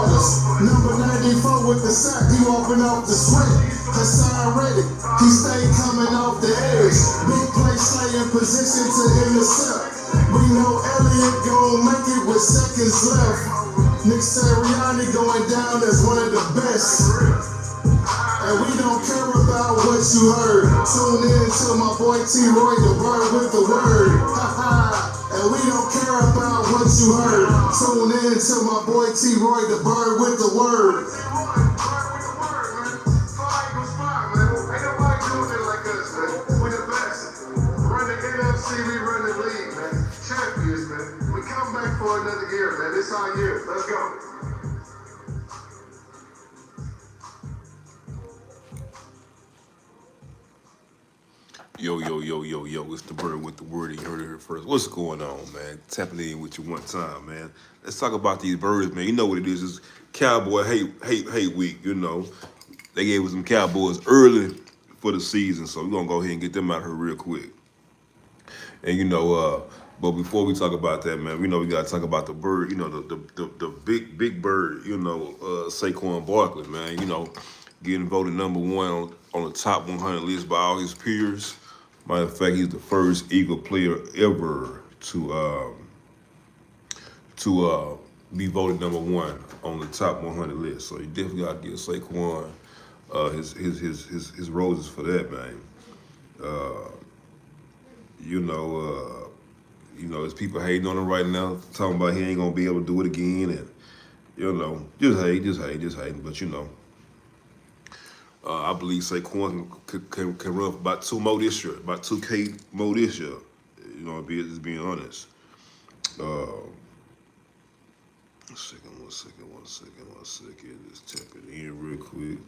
starters. Number 94 with the sack, he opened up the sweat. Hassan Reddick, he stayed coming off the edge. Big play slaying position to intercept. We know Elliott gon' make it with seconds left. Nick Sirianni going down as one of the best. And we don't care about what you heard. Tune in to my boy T-Roy, the word with the word. And we don't care about what you heard. Tune in to my boy T-Roy, the bird with the word. For another year, man. It's our year. Let's go. Yo, it's the bird with the word. You heard it here first. What's going on, man? Tapping in with you one time, man. Let's talk about these birds, man. You know what it is. It's Cowboy hate week, you know. They gave us some Cowboys early for the season, so we're going to go ahead and get them out here real quick. And, but before we talk about that, man, we know we got to talk about the bird, the big bird, Saquon Barkley, man, getting voted number one on the top 100 list by all his peers. Matter of fact, he's the first Eagle player ever to be voted number one on the top 100 list. So you definitely got to give Saquon his roses for that, man. There's people hating on him right now, talking about he ain't gonna be able to do it again, and just hating. But I believe Saquon can run for about 2 more this year, about 2K more this year. Just being honest. One second. Just tap it in real quick.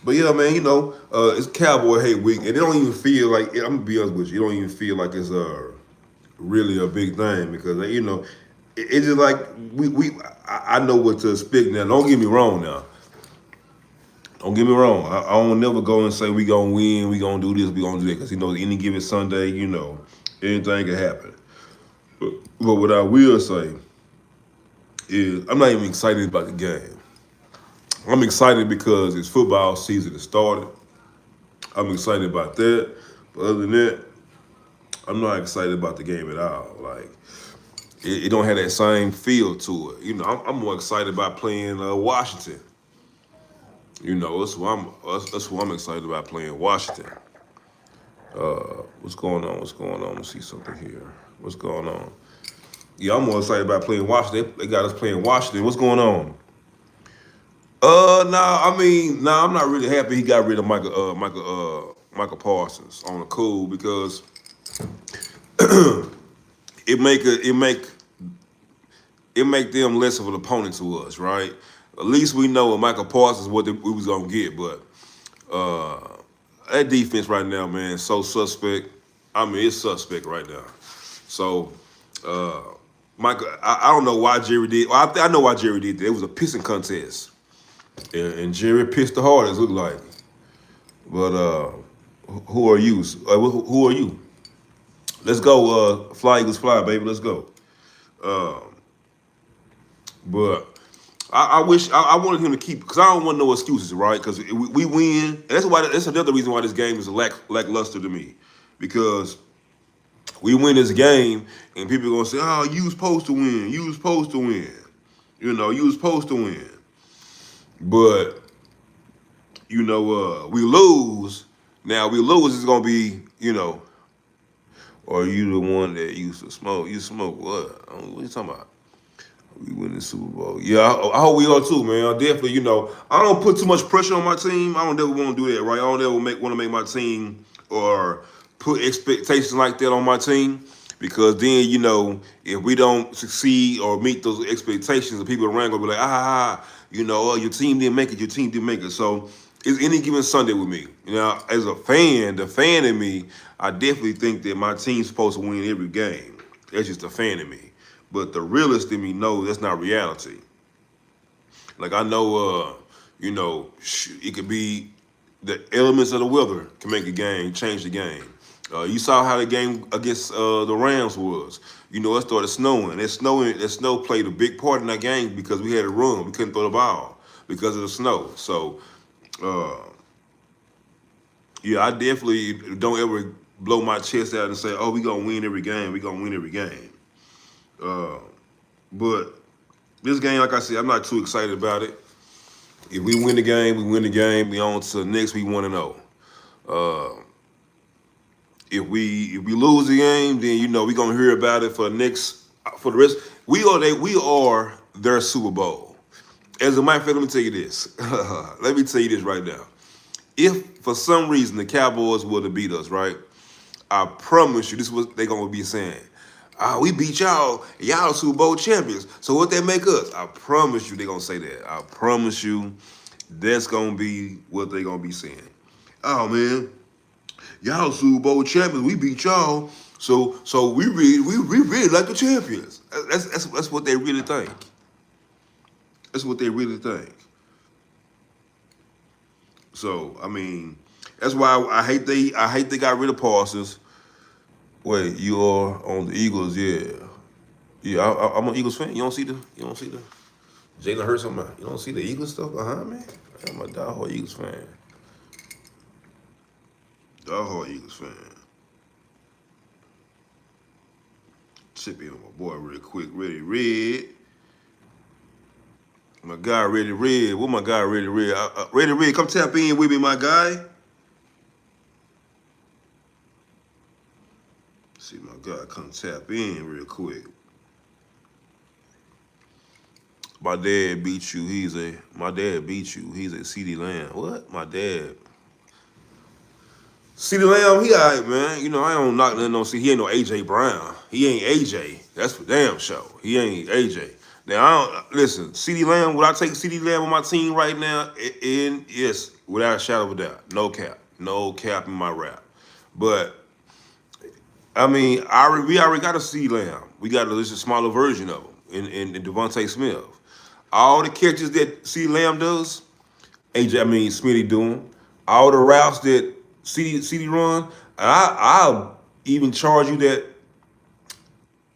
But yeah, man, it's Cowboy hate week, and it don't even feel like, I'm gonna be honest with you, it don't even feel like it's really a big thing, because it's just like I know what to expect now. Don't get me wrong now. Don't get me wrong. I don't never go and say we gonna win, we gonna do this, we gonna do that, because any given Sunday, anything can happen. But what I will say is I'm not even excited about the game. I'm excited because it's football season has started. I'm excited about that. But other than that, I'm not excited about the game at all. Like, it don't have that same feel to it. I'm more excited about playing Washington. That's who I'm excited about, playing Washington. What's going on? Let's see something here. What's going on? Yeah, I'm more excited about playing Washington. They got us playing Washington. What's going on? I'm not really happy he got rid of Michael Parsons on the cool, because it make them less of an opponent to us, right? At least we know with Michael Parsons what we was gonna get, but that defense right now, man, so suspect. It's suspect right now. So Michael, I don't know why Jerry did. Well, I know why Jerry did that. It was a pissing contest. And Jerry pissed the hardest, look like. But who are you? Who are you? Let's go, Fly Eagles Fly, baby. Let's go. But I wish I wanted him to keep, because I don't want no excuses, right? Because we win. And that's another reason why this game is lackluster to me, because we win this game and people are gonna say, "Oh, you was supposed to win. You was supposed to win. You was supposed to win." But we lose. Now we lose is gonna be, or you the one that used to smoke. You smoke what? What are you talking about? We win the Super Bowl. Yeah, I hope we are too, man. I definitely, I don't put too much pressure on my team. I don't ever want to do that, right? I don't ever want to make my team or put expectations like that on my team, because then, if we don't succeed or meet those expectations, the people around gonna be like, your team didn't make it. So it's any given Sunday with me. As a fan, the fan in me, I definitely think that my team's supposed to win every game. That's just a fan in me. But the realist in me knows that's not reality. Like, I know, it could be the elements of the weather can make a game, change the game. You saw how the game against the Rams was. You know, it started snowing. That snow played a big part in that game because we had to run. We couldn't throw the ball because of the snow. So, uh, yeah, I definitely don't ever blow my chest out and say, "Oh, we gonna win every game. We gonna win every game." Uh, but this game, like I said, I'm not too excited about it. If we win the game, we win the game. We on to the next. We want to know. If we lose the game, then you know we're gonna hear about it for the rest. We are their Super Bowl. As a matter of fact, let me tell you this. Let me tell you this right now. If for some reason the Cowboys were to beat us, right? I promise you, this is what they're gonna be saying. We beat y'all. Y'all Super Bowl champions. So what that make us? I promise you, they're gonna say that. I promise you, that's gonna be what they're gonna be saying. Oh man, y'all Super Bowl champions. We beat y'all. So we really like the champions. That's what they really think. That's what they really think. So I mean, that's why I hate they got rid of Parsons. Wait, you are on the Eagles? Yeah, yeah. I'm an Eagles fan. You don't see the Jalen Hurts on my. You don't see the Eagles stuff behind me. I'm a diehard Eagles fan. Diehard Eagles fan. Chip in on my boy real quick. Ready Red. My guy Ready Red. What my guy Ready Red? Ready Red, come tap in with me, my guy. See my guy come tap in real quick. My dad beat you. My dad beat you. He's a CD Lamb. What? My dad. CD Lamb, he alright, man. You know, I don't knock nothing on. See, he ain't no AJ Brown. He ain't AJ. That's for damn sure. He ain't AJ. Now, I don't listen. CD Lamb, would I take CD Lamb on my team right now? Yes, without a shadow of a doubt. No cap in my rap. But I mean, we already got a CD Lamb. We got a smaller version of him in Devontae Smith. All the catches that CD Lamb does, Smitty doing. All the routes that CD run, I'll even charge you that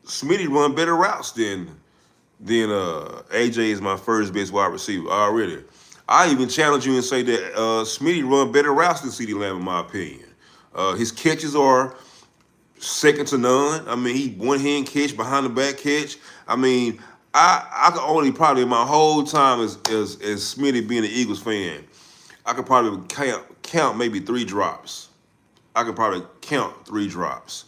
Smitty run better routes than AJ is my first best wide receiver already. I even challenge you and say that Smitty run better routes than CD Lamb in my opinion. His catches are second to none. I mean, he one hand catch, behind the back catch. I mean, I could only probably my whole time as Smitty being an Eagles fan, I could probably count maybe 3 drops. I could probably count 3 drops.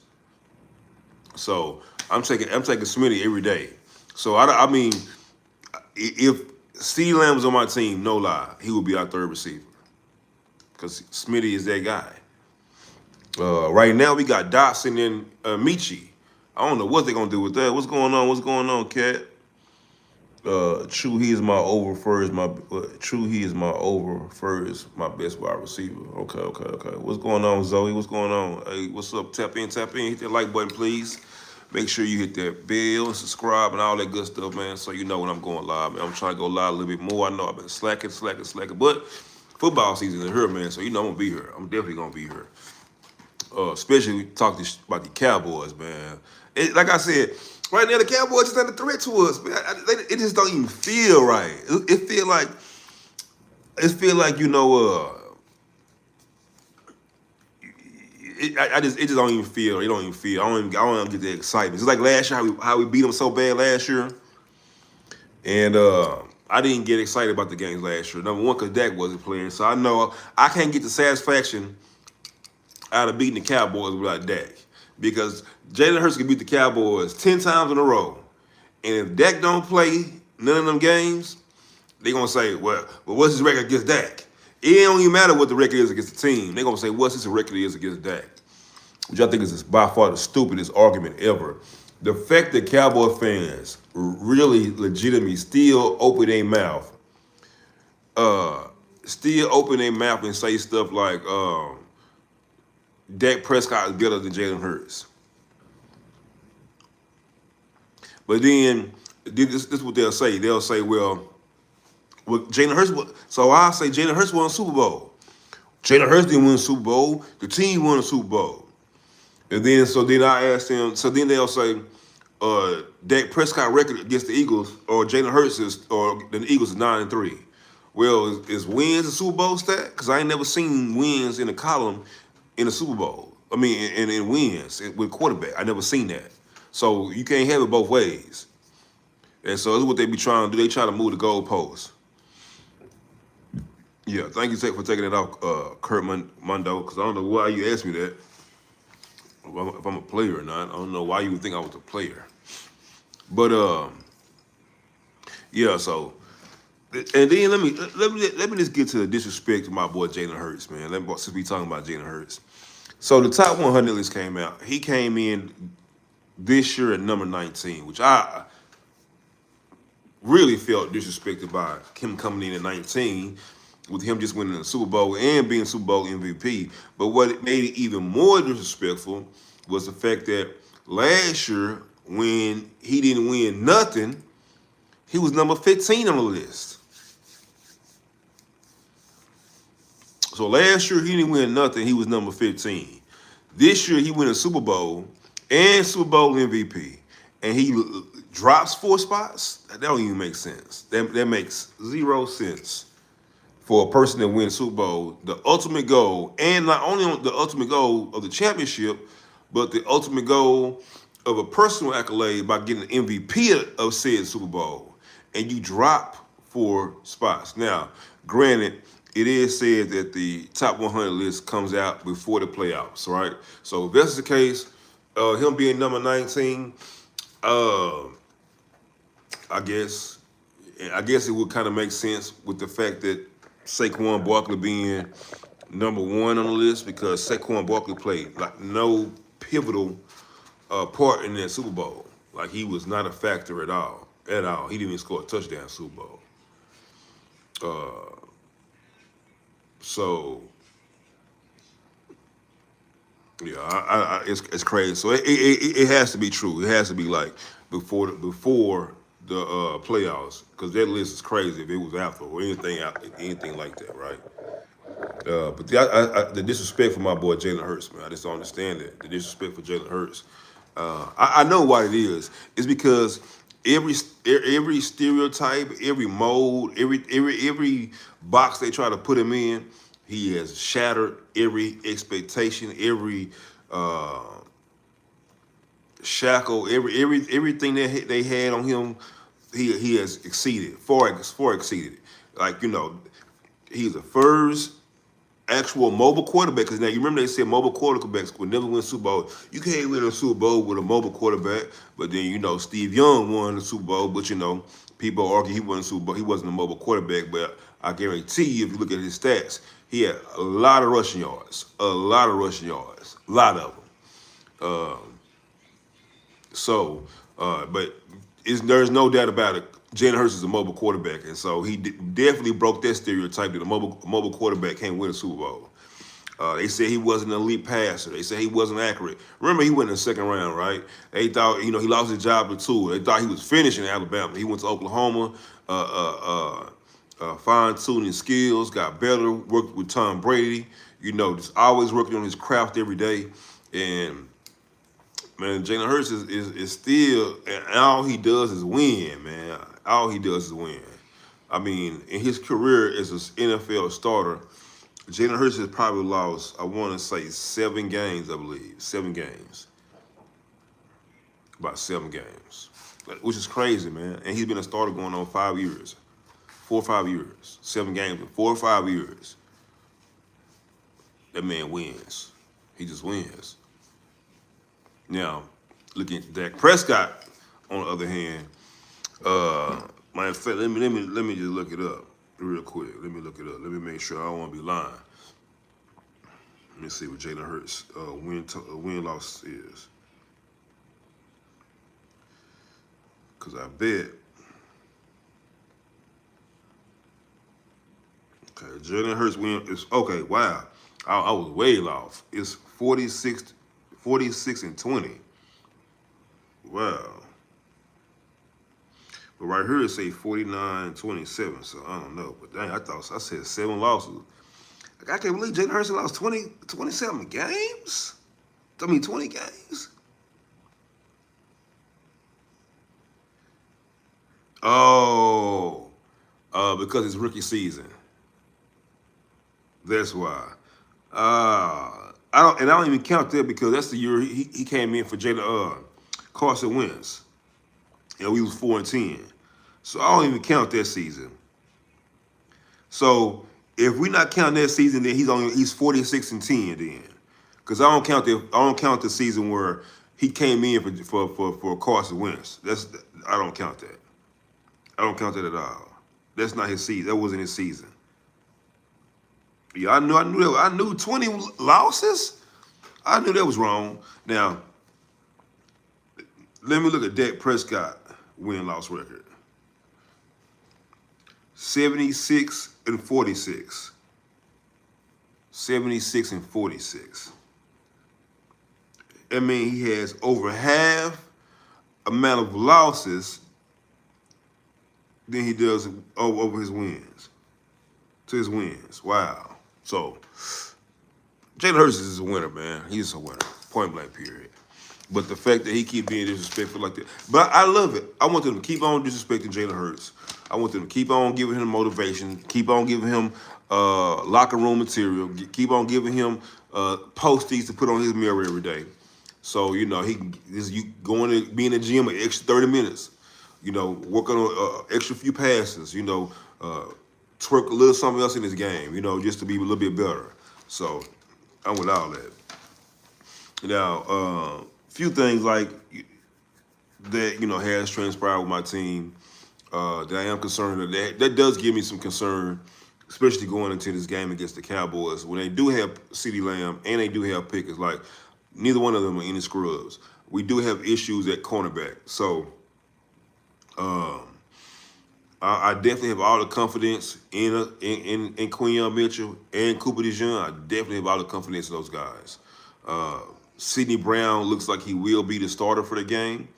So I'm taking Smitty every day. So I mean, if C Lamb was on my team, no lie, he would be our third receiver because Smitty is that guy. Right now we got Dotson and Michi. I don't know what they're gonna do with that. What's going on, Cat? True, he is my over first. He is my over first. My best wide receiver. Okay. What's going on, Zoe? What's going on? Hey, what's up? Tap in. Hit that like button, please. Make sure you hit that bell and subscribe and all that good stuff, man. So you know when I'm going live, man. I'm trying to go live a little bit more. I know I've been slacking, but football season is here, man. So you know I'm gonna be here. I'm definitely gonna be here. Especially we talk about the Cowboys, man. Like I said, right now the Cowboys just not a threat to us, man. It just don't even feel right. It feel like you know. It just don't even feel. It don't even feel. I don't even get the excitement. It's like last year how we beat them so bad last year, and I didn't get excited about the games last year. Number one, because Dak wasn't playing, so I know I can't get the satisfaction out of beating the Cowboys without Dak, because Jalen Hurts can beat the Cowboys 10 times in a row, and if Dak don't play none of them games, they gonna say, well, what's his record against Dak? It don't even matter what the record is against the team. They're going to say, what's his record is against Dak? Which I think is by far the stupidest argument ever. The fact that Cowboy fans really legitimately still open their mouth and say stuff like Dak Prescott is better than Jalen Hurts. But then, this is what they'll say. They'll say, well, Jalen Hurts. So I say Jalen Hurts won a Super Bowl. Jalen Hurts didn't win a Super Bowl. The team won a Super Bowl. And then so then I asked him. So then they'll say, Dak Prescott record against the Eagles or Jalen Hurts is or the Eagles is 9-3. Well, is wins a Super Bowl stat? Because I ain't never seen wins in a column in a Super Bowl. I mean, in wins with quarterback. I never seen that. So you can't have it both ways. And so that's what they be trying to do. They try to move the goalposts. Yeah, thank you for taking it off, Kurt Mondo, because I don't know why you asked me that. If I'm a player or not, I don't know why you would think I was a player. But yeah. So, and then let me just get to the disrespect to my boy Jalen Hurts, man. Since we talking about Jalen Hurts, so the top 100 list came out. He came in this year at number 19, which I really felt disrespected by him coming in at 19, with him just winning the Super Bowl and being Super Bowl MVP. But what made it even more disrespectful was the fact that last year, when he didn't win nothing, he was number 15 on the list. So last year he didn't win nothing, he was number 15. This year he won a Super Bowl and Super Bowl MVP, and he drops 4 spots. That don't even make sense. That makes 0 sense for a person that wins Super Bowl, the ultimate goal, and not only the ultimate goal of the championship, but the ultimate goal of a personal accolade by getting the MVP of said Super Bowl, and you drop 4 spots. Now, granted, it is said that the top 100 list comes out before the playoffs, right? So if that's the case, him being number 19, I guess it would kind of make sense with the fact that Saquon Barkley being number 1 on the list, because Saquon Barkley played like no pivotal part in that Super Bowl. Like he was not a factor at all. At all. He didn't even score a touchdown Super Bowl. So yeah, it's crazy. So it has to be true. It has to be like before the playoffs, because that list is crazy if it was after or anything like that, right? But the disrespect for my boy Jalen Hurts, man, I just don't understand it. The disrespect for Jalen Hurts. I know what it is. It's because every stereotype, every mold, every box they try to put him in, he has shattered every expectation, every shackle, everything that they had on him. He has exceeded, far exceeded it. Like, he's the first actual mobile quarterback. Because now you remember they said mobile quarterbacks would never win Super Bowl. You can't win a Super Bowl with a mobile quarterback. But then Steve Young won the Super Bowl. But people argue he won the Super Bowl. He wasn't a mobile quarterback. But I guarantee you, if you look at his stats, he had a lot of rushing yards, a lot of them. But there's no doubt about it. Jalen Hurts is a mobile quarterback, and so he definitely broke that stereotype that a mobile quarterback can't win a Super Bowl. They said he wasn't an elite passer. They said he wasn't accurate. Remember, he went in the second round, right? They thought, he lost his job to Tua. They thought he was finishing in Alabama. He went to Oklahoma, fine-tuning skills, got better, worked with Tom Brady, just always working on his craft every day. And man, Jalen Hurts is still, and all he does is win, man. All he does is win. I mean, in his career as an NFL starter, Jalen Hurts has probably lost, I want to say, 7 games, I believe. 7 games. About 7 games. Which is crazy, man. And he's been a starter going on 5 years. 4 or 5 years. 7 games in 4 or 5 years. That man wins. He just wins. Now, looking at Dak Prescott, on the other hand, matter of fact, let me just look it up real quick. Let me look it up. Let me make sure I don't want to be lying. Let me see what Jalen Hurts' win-loss is. Because I bet. Okay, Jalen Hurts win is, okay, wow. I was way off. It's 46 and 20. Wow. But right here it say 49-27, so I don't know. But dang, I said 7 losses. I can't believe Jalen Hurts lost 27 games. 20 games. Oh, because it's rookie season. That's why. I don't even count that because that's the year he came in for Jada Carson Wentz, and we was 4-10. So I don't even count that season. So if we not counting that season, then he's 46-10 then, because I don't count the season where he came in for Carson Wentz. I don't count that. I don't count that at all. That's not his season. That wasn't his season. Yeah, I knew 20 losses. I knew that was wrong. Now, let me look at Dak Prescott win-loss record. 76-46. 76-46. I mean, he has over half amount of losses than he does over his wins. To his wins. Wow. So, Jalen Hurts is a winner, man. He's a winner. Point blank, period. But the fact that he keep being disrespectful like that. But I love it. I want them to keep on disrespecting Jalen Hurts. I want them to keep on giving him motivation, keep on giving him locker room material, keep on giving him posties to put on his mirror every day. So, you know, you going to be in the gym an extra 30 minutes, you know, work on an extra few passes, you know, twerk a little something else in his game, you know, just to be a little bit better. So I'm with all that. Now, few things like that, you know, has transpired with my team that I am concerned of. That does give me some concern, especially going into this game against the Cowboys. When they do have CeeDee Lamb and they do have Pickens, like neither one of them are any scrubs. We do have issues at cornerback. So I definitely have all the confidence in Quinyon Mitchell and Cooper DeJean. I definitely have all the confidence in those guys. Sidney Brown looks like he will be the starter for the game.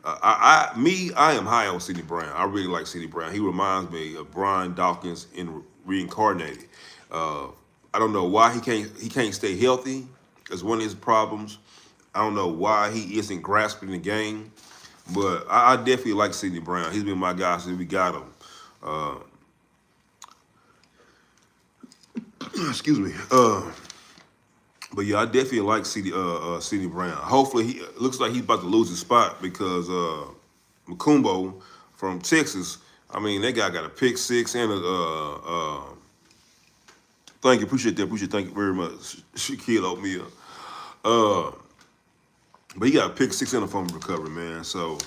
I am high on Sidney Brown. I really like Sidney Brown. He reminds me of Brian Dawkins in reincarnated. I don't know why he can't stay healthy. That's one of his problems. I don't know why he isn't grasping the game. But I definitely like Sidney Brown. He's been my guy since we got him. Excuse me. But yeah, I definitely like Sidney Brown. Hopefully, he looks like he's about to lose his spot because Mukumbo from Texas. I mean, that guy got a pick six and a. Thank you, appreciate that. Thank you very much, Shaquille O'Neal. But he got a pick six and a fumble recovery, man. So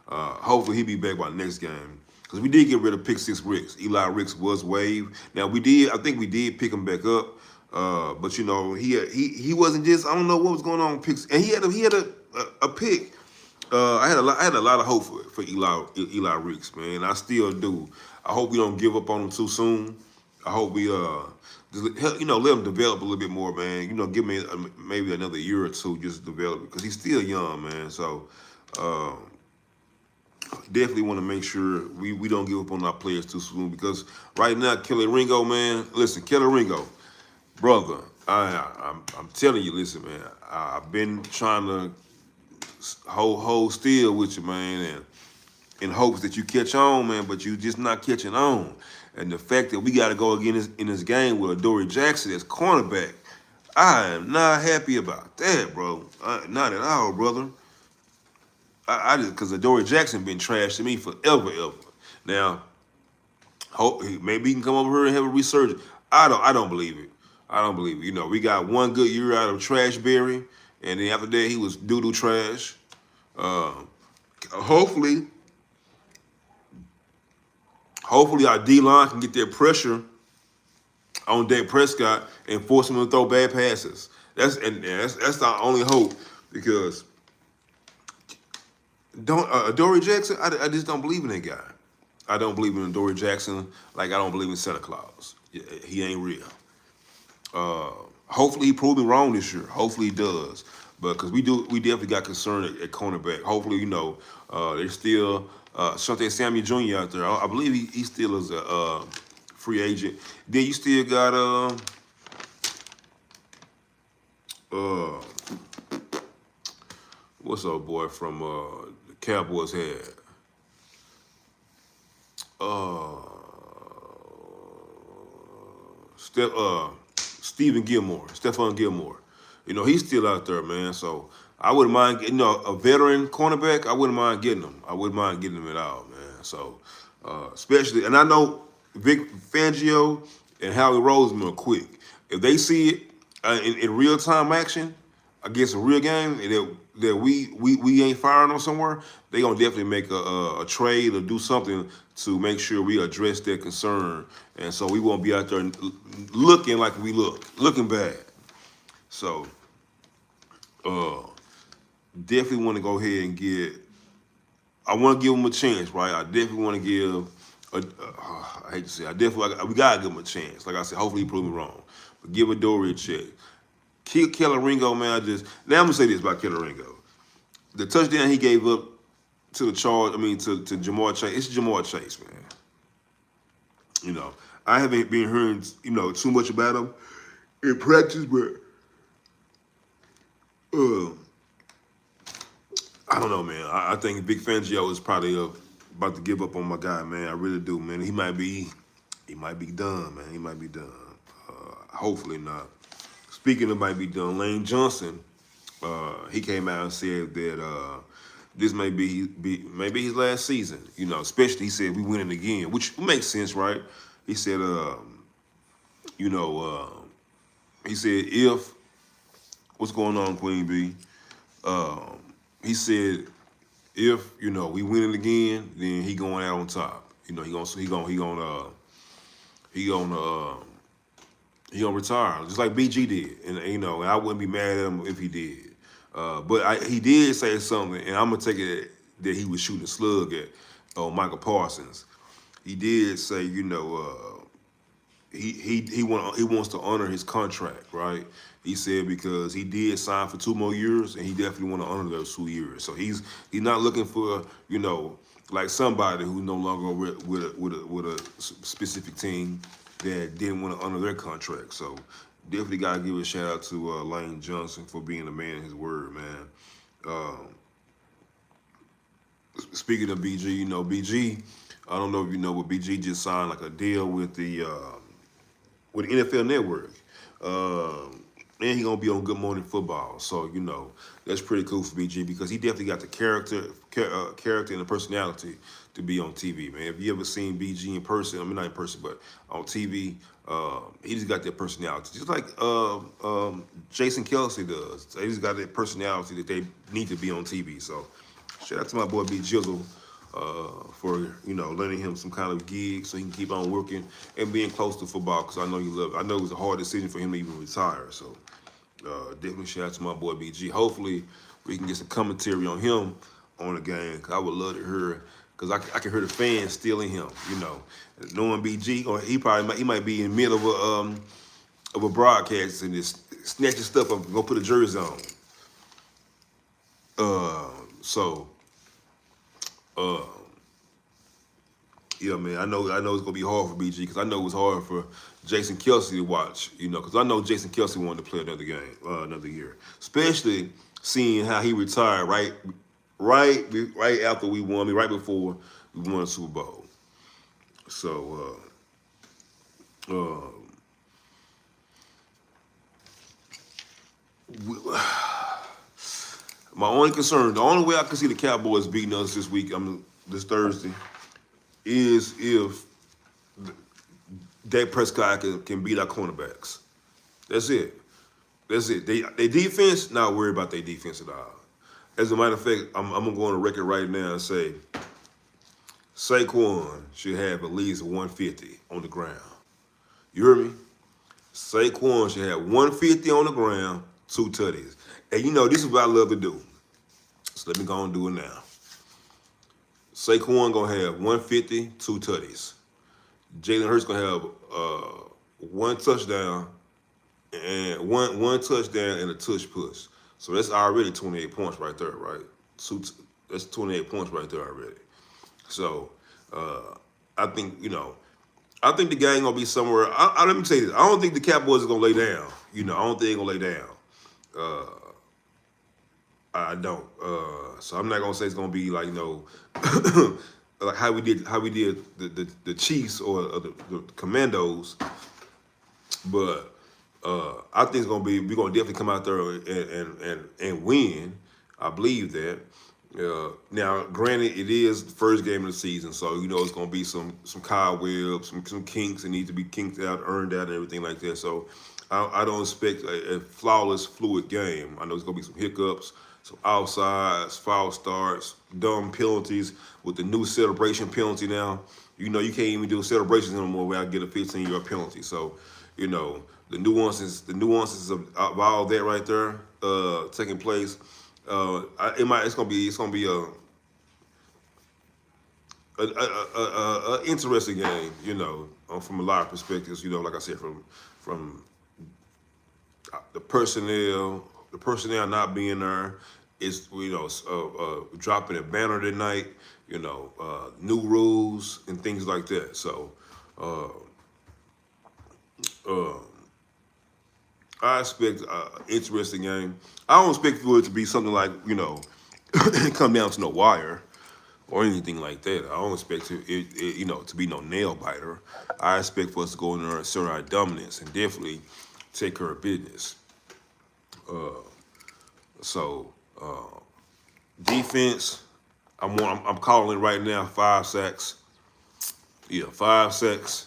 hopefully he'll be back by next game. Because we did get rid of pick six Ricks. Eli Ricks was waived. Now I think we did pick him back up. But you know, he wasn't just, I don't know what was going on with picks. And he had a pick. I had a lot of hope for Eli Ricks, man. I still do. I hope we don't give up on him too soon. I hope we just, you know, let him develop a little bit more, man. You know, give me maybe another year or two just to develop, because he's still young, man. So definitely want to make sure we don't give up on our players too soon, because right now, Kelly Ringo, man, listen, Kelly Ringo, brother, I'm telling you, listen, man, I've been trying to hold still with you, man, and in hopes that you catch on, man, but you just not catching on. And the fact that we got to go again in this game with Adoree Jackson as cornerback, I am not happy about that, bro. Not at all, brother. I just, because Adoree Jackson been trash to me forever. Now, hope maybe he can come over here and have a resurgence. I don't believe it. You know, we got one good year out of Trashberry, and then after that he was doo-doo trash. Hopefully our D-line can get that pressure on Dak Prescott and force him to throw bad passes. That's our only hope, because Adoree Jackson, I just don't believe in that guy. I don't believe in Adoree Jackson like I don't believe in Santa Claus. He ain't real. Hopefully he proved me wrong this year. Hopefully he does. But because we definitely got concern at cornerback. Hopefully, you know, there's still Shante Samuel Jr. out there. I believe he still is a free agent. Then you still got What's up, boy, from the Cowboys had? Uh, Stephen Gilmore, Stephon Gilmore. You know, he's still out there, man. So I wouldn't mind getting, a veteran cornerback. I wouldn't mind getting him. I wouldn't mind getting him at all, man. So especially, and I know Vic Fangio and Howie Roseman are quick. If they see it in real time action against a real game that we ain't firing on somewhere, they gonna definitely make a trade or do something to make sure we address their concern, and so we won't be out there looking like looking bad. So definitely want to go ahead and get. I want to give them a chance, right? I definitely want to give. I hate to say, we gotta give him a chance. Like I said, hopefully he prove me wrong, but give Adoree a check. Keller Ringo, man. Now I'm gonna say this about Keller Ringo. The touchdown he gave up to the charge, to Ja'Marr Chase. It's Ja'Marr Chase, man. You know, I haven't been hearing, too much about him in practice, but I don't know, man. I think Big Fangio is probably about to give up on my guy, man. I really do, man. He might be done, man. He might be done. Hopefully not. Speaking of might be done, Lane Johnson, he came out and said that this may be maybe his last season. Especially he said we winning again, which makes sense, right? He said, he said if what's going on, Queen B? He said if we winning again, then he going out on top. He gonna retire just like BG did, and I wouldn't be mad at him if he did. But he did say something, and I'm gonna take it that he was shooting a slug at Michael Parsons. He did say, he wants to honor his contract, right? He said because he did sign for 2 more years, and he definitely want to honor those 2 years. So he's not looking for like somebody who's no longer with a specific team that didn't want to honor their contract. So definitely got to give a shout out to Lane Johnson for being a man of his word, man. Speaking of BG, BG, I don't know if you know, but BG just signed like a deal with the NFL Network. And he gonna be on Good Morning Football, so that's pretty cool for BG because he definitely got the character and the personality to be on TV, man. If you ever seen BG in person, not in person, but on TV, he just got that personality, just like Jason Kelsey does. They just got that personality that they need to be on TV. So shout out to my boy B Jizzle for letting him some kind of gig so he can keep on working and being close to football because I know it was a hard decision for him to even retire. So definitely shout out to my boy BG. Hopefully we can get some commentary on him on the game because I would love to hear because I can hear the fans still in him. Knowing BG, or he might be in the middle of a broadcast and just snatching stuff up and go put a jersey on. Yeah, man, I know it's gonna be hard for BG because I know it was hard for Jason Kelsey to watch, because I know Jason Kelsey wanted to play another game, another year, especially seeing how he retired right after we won, right before we won the Super Bowl. So, my only concern, the only way I can see the Cowboys beating us this week, this Thursday, is if Dak Prescott can beat our cornerbacks. That's it. They defense, not worried about their defense at all. As a matter of fact, I'm gonna go on the record right now and say Saquon should have at least 150 on the ground. You hear me? Saquon should have 150 on the ground, 2 tutties. And this is what I love to do. So let me go and do it now. Saquon gonna have 150, 2 tutties. Jalen Hurts gonna have 1 touchdown and one touchdown and a touch push. So that's already 28 points right there, right? That's 28 points right there already. So I think the game gonna be somewhere. Let me tell you this. I don't think the Cowboys are gonna lay down. I don't think they're gonna lay down. I don't. So I'm not gonna say it's gonna be like like how we did the Chiefs or the Commandos, but I think it's gonna be we're gonna definitely come out there and win. I believe that. Now, granted, it is the first game of the season, so it's gonna be some cobwebs, some kinks that need to be kinked out, earned out, and everything like that. So I don't expect a flawless, fluid game. I know there's gonna be some hiccups, some outsides, foul starts, dumb penalties with the new celebration penalty now. You can't even do celebrations anymore without get a 15-yard penalty. So, the nuances of all that right there taking place. It's gonna be a interesting game. From a lot of perspectives. Like I said, from the personnel not being there. It's dropping a banner tonight. New rules and things like that. So. Uh, uh, I expect an interesting game. I don't expect for it to be something like, come down to no wire or anything like that. I don't expect to be no nail biter. I expect for us to go in there and assert our dominance and definitely take care of business. So defense, I'm calling right now 5 sacks. Yeah, 5 sacks.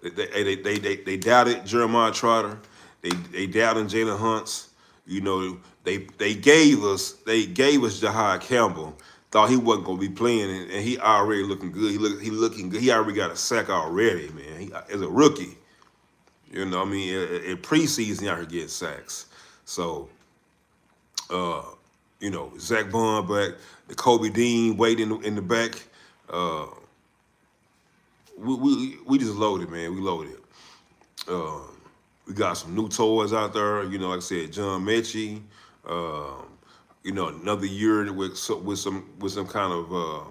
They doubted Jeremiah Trotter. They doubted Jalen Hunts. They gave us Jahad Campbell. Thought he wasn't gonna be playing, and he already looking good. He looking good. He already got a sack already, man. He as a rookie. I mean, in preseason, y'all here getting sacks. So, Zach Bond back, Kobe Dean waiting in the back. Uh, we just loaded, man. We loaded. Uh, we got some new toys out there. Like I said, John Mechie. Another year with some kind of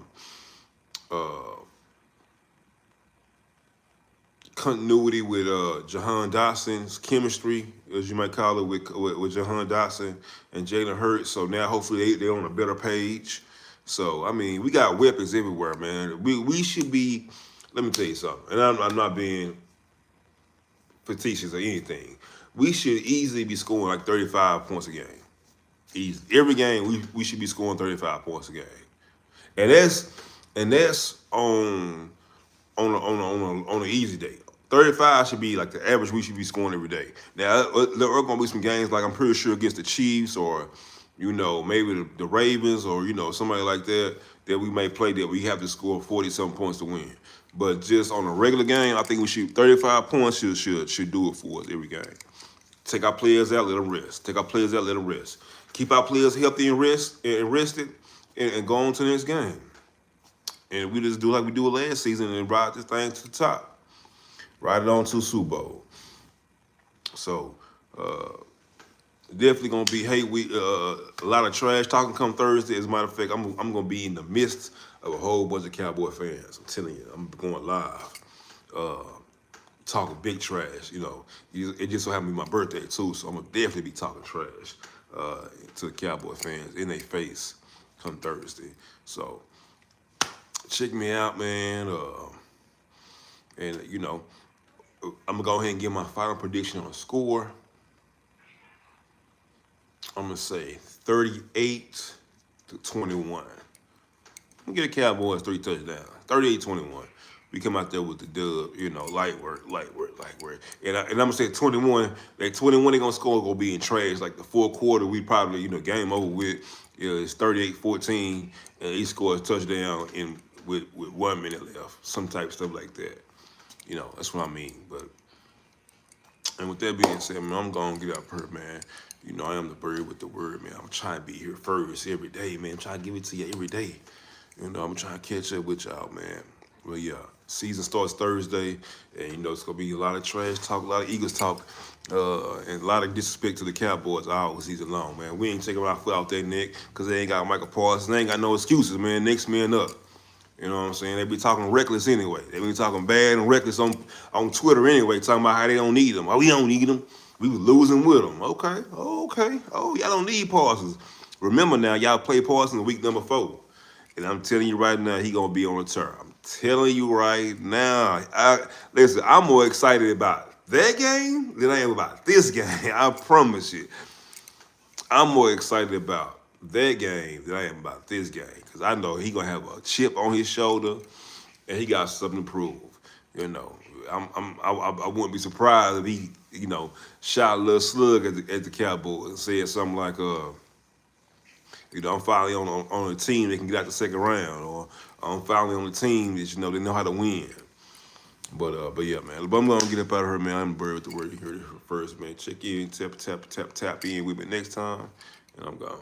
continuity with Jahan Dotson's chemistry, as you might call it, with Jahan Dotson and Jalen Hurts. So now hopefully they're on a better page. So I mean, we got weapons everywhere, man. We should be. Let me tell you something, and I'm not being facetious or anything. We should easily be scoring like 35 points a game. Easy. Every game we should be scoring 35 points a game, and that's on an easy day. 35 should be like the average we should be scoring every day. Now there are gonna be some games like I'm pretty sure against the Chiefs or maybe the Ravens or somebody like that we may play that we have to score 40-something points to win. But just on a regular game, I think we shoot 35 points should do it for us every game. Take our players out, let them rest. Take our players out, let them rest. Keep our players healthy and rested, and go on to the next game. And we just do like we do it last season and ride this thing to the top. Ride it on to Super Bowl. So definitely gonna be a lot of trash talking come Thursday. As a matter of fact, I'm gonna be in the midst of a whole bunch of Cowboy fans. I'm telling you, I'm going live, talking big trash. It just so happened to be my birthday too, so I'm gonna definitely be talking trash to the Cowboy fans in their face come Thursday. So check me out, man. And I'm gonna go ahead and give my final prediction on the score. I'm gonna say 38-21. I'm gonna get the Cowboys 3 touchdowns. 38-21. We come out there with the dub, light work. And I'm gonna say 21. That 21 they gonna score gonna be in trash. Like the fourth quarter, we probably, game over with. It's 38-14, and he scores a touchdown with 1 minute left. Some type of stuff like that. That's what I mean. And with that being said, man, I'm gonna get up here, man. I am the bird with the word, man. I'm trying to be here first every day, man. I'm trying to give it to you every day. I'm trying to catch up with y'all, man. Well, yeah, season starts Thursday, and it's gonna be a lot of trash talk, a lot of Eagles talk, and a lot of disrespect to the Cowboys all season long, man. We ain't taking our foot out their neck because they ain't got Michael Parsons. They ain't got no excuses, man. Next man up. You know what I'm saying? They be talking reckless anyway. They be talking bad and reckless on Twitter anyway, talking about how they don't need them. Oh, we don't need them. We was losing with them. Okay, okay. Oh, y'all don't need Parsons. Remember now, y'all play Parsons week number 4. And I'm telling you right now, he gonna be on return. I'm telling you right now. Listen, I'm more excited about that game than I am about this game. I promise you. I'm more excited about that game than I am about this game. Because I know he gonna have a chip on his shoulder and he got something to prove. You know, I wouldn't be surprised if he, shot a little slug at the Cowboys and said something like, I'm finally on a team that can get out the second round, or I'm finally on a team that they know how to win. But yeah, man. But I'm gonna get up out of here, man. I'm bird with the word you heard it first, man. Check in, tap in with me next time, and I'm gone.